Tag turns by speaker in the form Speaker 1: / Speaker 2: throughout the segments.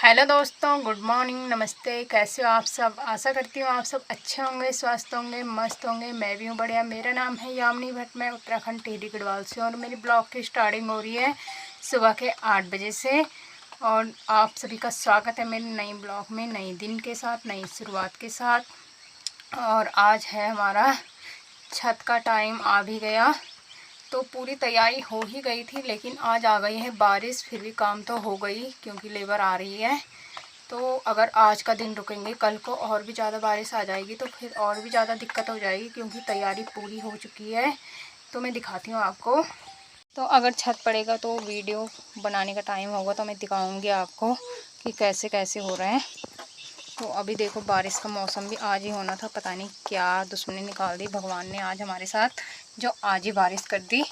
Speaker 1: Hello दोस्तों, good morning, नमस्ते। कैसे हो आप सब? आशा करती हूँ आप सब अच्छे होंगे, स्वस्थ होंगे, मस्त होंगे। मैं भी हूँ बढ़िया। मेरा नाम है यामिनी भट्ट। मैं उत्तराखंड टिहरी गढ़वाल से और मेरी ब्लॉग की स्टार्टिंग हो रही है सुबह के 8 बजे से। और आप सभी का स्वागत है मेरे नई ब्लॉग में, नए दिन के साथ, नई शुरुआत के साथ। और आज है हमारा छत का टाइम आ भी गया, तो पूरी तैयारी हो ही गई थी, लेकिन आज आ गई है बारिश। फिर भी काम तो हो गई क्योंकि लेबर आ रही है। तो अगर आज का दिन रुकेंगे, कल को और भी ज़्यादा बारिश आ जाएगी तो फिर और भी ज़्यादा दिक्कत हो जाएगी, क्योंकि तैयारी पूरी हो चुकी है। तो मैं दिखाती हूँ आपको। तो अगर छत पड़ेगा तो वीडियो बनाने का टाइम होगा तो मैं दिखाऊँगी आपको कि कैसे कैसे हो रहे हैं। तो अभी देखो, बारिश का मौसम भी आज ही होना था, पता नहीं क्या दुश्मनी निकाल दी भगवान ने आज हमारे साथ, जो आज ही बारिश कर दी।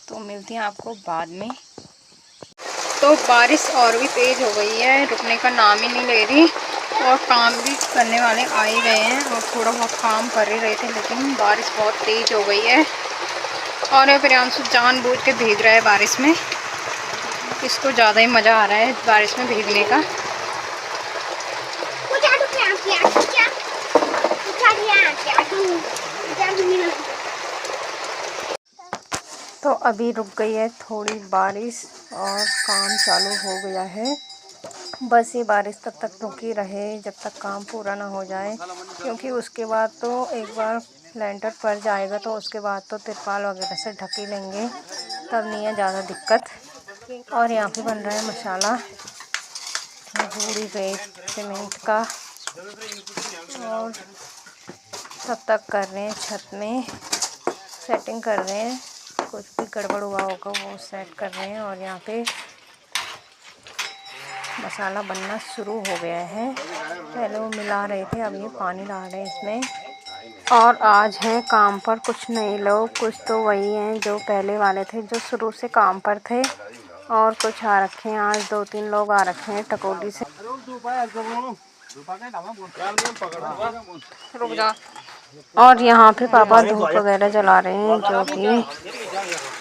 Speaker 1: तो मिलती हैं आपको बाद में। तो बारिश और भी तेज़ हो गई है, रुकने का नाम ही नहीं ले रही। और काम भी करने वाले आ ही गए हैं और थोड़ा बहुत काम कर ही रहे थे, लेकिन बारिश बहुत तेज़ हो गई है। और ये प्रियांशु जानबूझ के भीग रहा है बारिश में। इसको ज़्यादा ही मज़ा आ रहा है बारिश में भीगने का। तो अभी रुक गई है थोड़ी बारिश और काम चालू हो गया है। बस ये बारिश तब तक रुकी रहे जब तक काम पूरा ना हो जाए, क्योंकि उसके बाद तो एक बार लेंटर पड़ जाएगा तो उसके बाद तो तिरपाल वगैरह से ढक ही लेंगे, तब नहीं है ज़्यादा दिक्कत। और यहाँ पे बन रहा है मसाला पूरी रेत सीमेंट का, और तब तक कर रहे हैं छत में सेटिंग कर रहे हैं। कुछ भी गड़बड़ हुआ होगा वो सेट कर रहे हैं। और यहाँ पे मसाला बनना शुरू हो गया है। पहले वो मिला रहे थे, अब ये पानी डाल रहे हैं इसमें। और आज है काम पर कुछ नए लोग, कुछ तो वही हैं जो पहले वाले थे, जो शुरू से काम पर थे। और कुछ आ रखे हैं, आज 2-3 लोग आ रखे हैं टकोली से। रुक जा। और यहाँ पे पापा धूप वगैरह जला रहे हैं, जो कि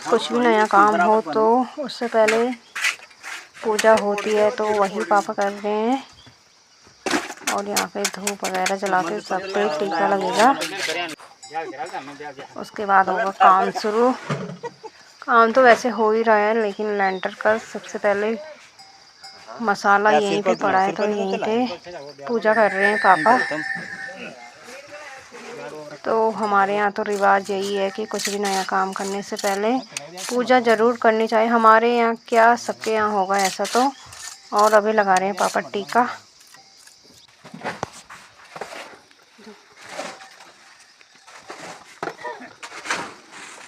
Speaker 1: कुछ भी नया काम हो तो उससे पहले पूजा होती है, तो वही पापा कर रहे हैं। और यहाँ पे धूप वगैरह जला के सब पे टीका लगेगा, उसके बाद होगा काम शुरू। काम तो वैसे हो ही रहा है, लेकिन लेंटर का सबसे पहले मसाला यहीं पे पड़ा है, तो यहीं पे पूजा कर रहे हैं पापा। तो हमारे यहाँ तो रिवाज यही है कि कुछ भी नया काम करने से पहले पूजा ज़रूर करनी चाहिए। हमारे यहाँ क्या, सबके यहाँ होगा ऐसा तो। और अभी लगा रहे हैं पापा टीका।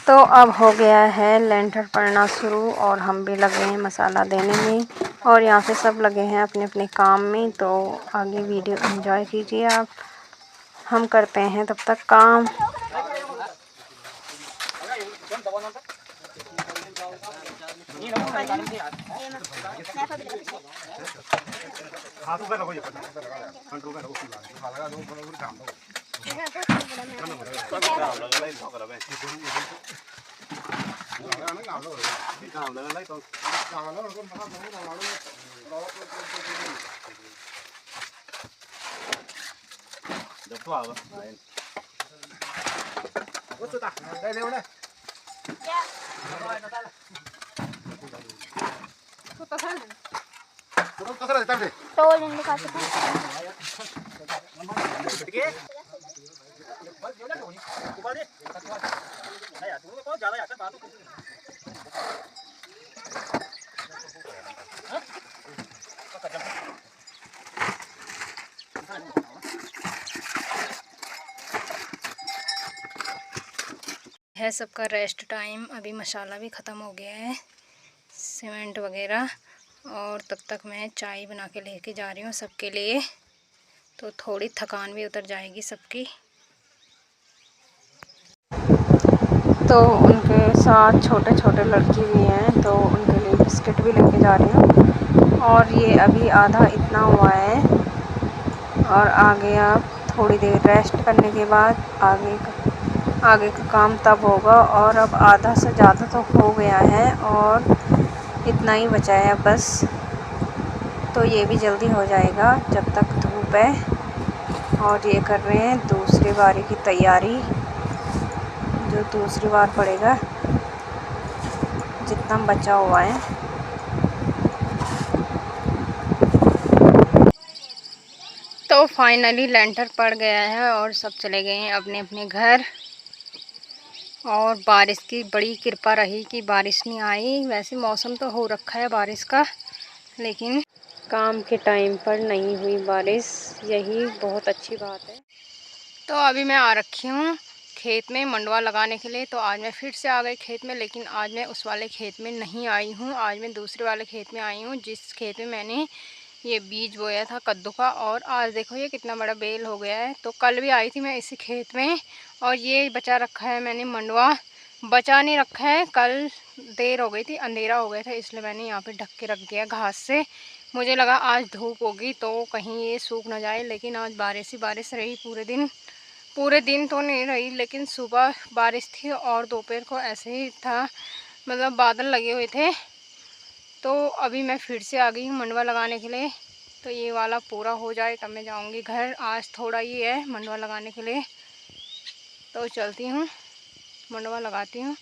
Speaker 1: तो अब हो गया है लेंटर पड़ना शुरू और हम भी लगे हैं मसाला देने में। और यहाँ पे सब लगे हैं अपने अपने काम में। तो आगे वीडियो एंजॉय कीजिए आप। हम करते हैं तब तक काम। है सबका रेस्ट टाइम। अभी मसाला भी ख़त्म हो गया है, सीमेंट वगैरह। और तब तक मैं चाय बना के लेके जा रही हूँ सबके लिए, तो थोड़ी थकान भी उतर जाएगी सबकी। तो उनके साथ छोटे छोटे लड़की भी हैं, तो उनके लिए बिस्किट भी लेके जा रही हूँ। और ये अभी आधा इतना हुआ है, और आगे आप थोड़ी देर रेस्ट करने के बाद आगे का काम तब होगा। और अब आधा से ज़्यादा तो हो गया है, और
Speaker 2: इतना ही बचा है अब बस। तो ये भी जल्दी हो जाएगा जब तक धूप है। और ये कर रहे हैं दूसरी बारी की तैयारी, जो दूसरी बार पड़ेगा, जितना बचा हुआ है।
Speaker 1: तो फाइनली लेंटर पड़ गया है और सब चले गए हैं अपने अपने घर। और बारिश की बड़ी कृपा रही कि बारिश नहीं आई। वैसे मौसम तो हो रखा है बारिश का, लेकिन
Speaker 2: काम के टाइम पर नहीं हुई बारिश, यही बहुत अच्छी बात है।
Speaker 1: तो अभी मैं आ रखी हूँ खेत में मंडवा लगाने के लिए। तो आज मैं फिर से आ गई खेत में, लेकिन आज मैं उस वाले खेत में नहीं आई हूँ। आज मैं दूसरे वाले खेत में आई हूँ, जिस खेत में मैंने ये बीज बोया था कद्दू का। और आज देखो ये कितना बड़ा बेल हो गया है। तो कल भी आई थी मैं इसी खेत में, और ये बचा रखा है मैंने मंडवा। बचा नहीं रखा है, कल देर हो गई थी, अंधेरा हो गया था, इसलिए मैंने यहाँ पे ढक के रख दिया घास से। मुझे लगा आज धूप होगी तो कहीं ये सूख ना जाए, लेकिन आज बारिश ही बारिश रही पूरे दिन। पूरे दिन तो नहीं रही, लेकिन सुबह बारिश थी और दोपहर को ऐसे ही था, मतलब बादल लगे हुए थे। तो अभी मैं फिर से आ गई हूँ मंडवा लगाने के लिए। तो ये वाला पूरा हो जाए तब मैं जाऊँगी घर। आज थोड़ा ही है मंडवा लगाने के लिए, तो चलती हूँ मंडवा लगाती हूँ।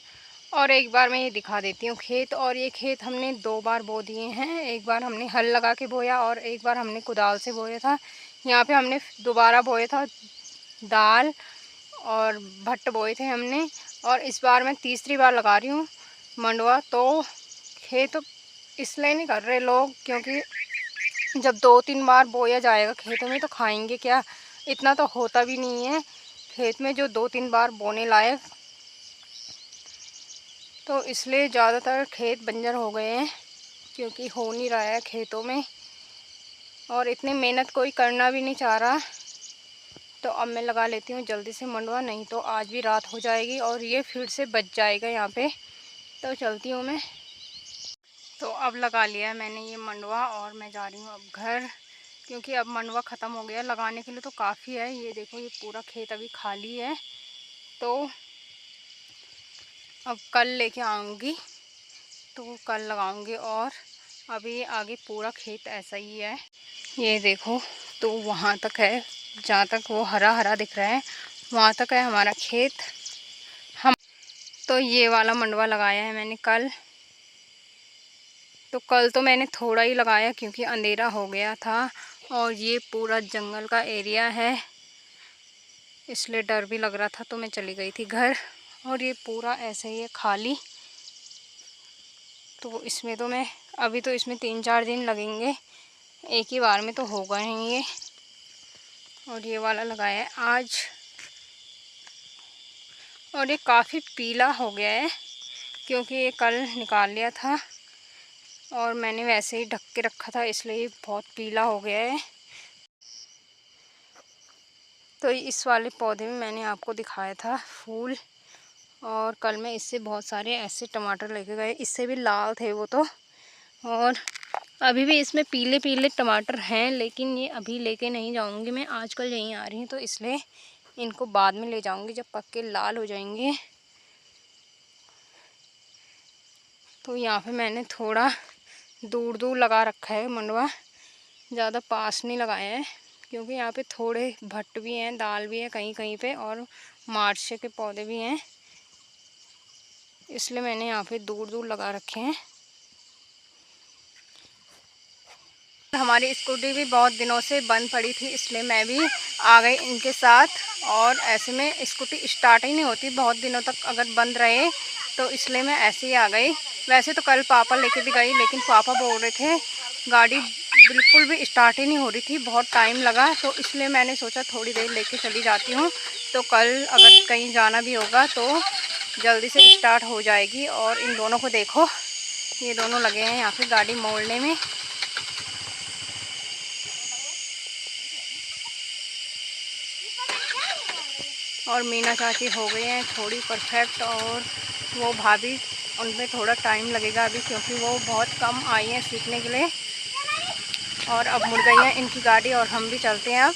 Speaker 1: और एक बार मैं ये दिखा देती हूँ खेत। और ये खेत हमने 2 बार बो दिए हैं। एक बार हमने हल लगा के बोया और एक बार हमने कुदाल से बोया था। यहाँ पे हमने दोबारा बोया था दाल और भट्ट बोए थे हमने। और इस बार मैं तीसरी बार लगा रही हूँ मंडवा। तो खेत इसलिए नहीं कर रहे लोग, क्योंकि जब 2-3 बार बोया जाएगा खेतों में तो खाएंगे क्या। इतना तो होता भी नहीं है खेत में जो 2-3 बार बोने लायक। तो इसलिए ज़्यादातर खेत बंजर हो गए हैं, क्योंकि हो नहीं रहा है खेतों में, और इतनी मेहनत कोई करना भी नहीं चाह रहा। तो अब मैं लगा लेती हूँ जल्दी से मंडवा, नहीं तो आज भी रात हो जाएगी और ये फिर से बच जाएगा यहाँ पे। तो चलती हूँ मैं। तो अब लगा लिया है मैंने ये मंडवा और मैं जा रही हूँ अब घर, क्योंकि अब मंडवा ख़त्म हो गया। लगाने के लिए तो काफ़ी है। ये देखो ये पूरा खेत अभी खाली है, तो अब कल लेके आऊँगी तो कल लगाऊंगी। और अभी आगे पूरा खेत ऐसा ही है, ये देखो। तो वहाँ तक है, जहाँ तक वो हरा हरा दिख रहा है वहाँ तक है हमारा खेत। हम तो ये वाला मंडवा लगाया है मैंने कल। तो कल तो मैंने थोड़ा ही लगाया क्योंकि अंधेरा हो गया था, और ये पूरा जंगल का एरिया है, इसलिए डर भी लग रहा था, तो मैं चली गई थी घर। और ये पूरा ऐसे ही है खाली। तो इसमें तो मैं अभी तो इसमें 3-4 दिन लगेंगे, एक ही बार में तो होगा नहीं ये। और ये वाला लगाया है आज, और ये काफ़ी पीला हो गया है क्योंकि ये कल निकाल लिया था और मैंने वैसे ही ढक के रखा था, इसलिए ये बहुत पीला हो गया है। तो इस वाले पौधे में मैंने आपको दिखाया था फूल, और कल मैं इससे बहुत सारे ऐसे टमाटर लेके गए, इससे भी लाल थे वो तो। और अभी भी इसमें पीले पीले टमाटर हैं, लेकिन ये अभी लेके नहीं जाऊंगी मैं, आजकल यहीं आ रही हूँ, तो इसलिए इनको बाद में ले जाऊंगी जब पक के लाल हो जाएंगे। तो यहाँ पे मैंने थोड़ा दूर दूर लगा रखा है मंडवा, ज़्यादा पास नहीं लगाया है, क्योंकि यहाँ पे थोड़े भट्ट भी हैं, दाल भी है कहीं कहीं पे, और मार्चे के पौधे भी हैं, इसलिए मैंने यहाँ पे दूर दूर लगा रखे हैं। हमारी स्कूटी भी बहुत दिनों से बंद पड़ी थी, इसलिए मैं भी आ गई इनके साथ। और ऐसे में स्कूटी स्टार्ट ही नहीं होती बहुत दिनों तक अगर बंद रहे, तो इसलिए मैं ऐसे ही आ गई। वैसे तो कल पापा लेके भी गई, लेकिन पापा बोल रहे थे गाड़ी बिल्कुल भी स्टार्ट ही नहीं हो रही थी, बहुत टाइम लगा। तो इसलिए मैंने सोचा थोड़ी देर लेके चली जाती हूँ, तो कल अगर कहीं जाना भी होगा तो जल्दी से स्टार्ट हो जाएगी। और इन दोनों को देखो, ये दोनों लगे हैं यहाँ पे गाड़ी मोड़ने में। और मीना चाची हो गई हैं थोड़ी परफेक्ट, और वो भाभी उनमें थोड़ा टाइम लगेगा अभी, क्योंकि वो बहुत कम आई हैं सीखने के लिए। और अब मुड़ गई है इनकी गाड़ी और हम भी चलते हैं अब।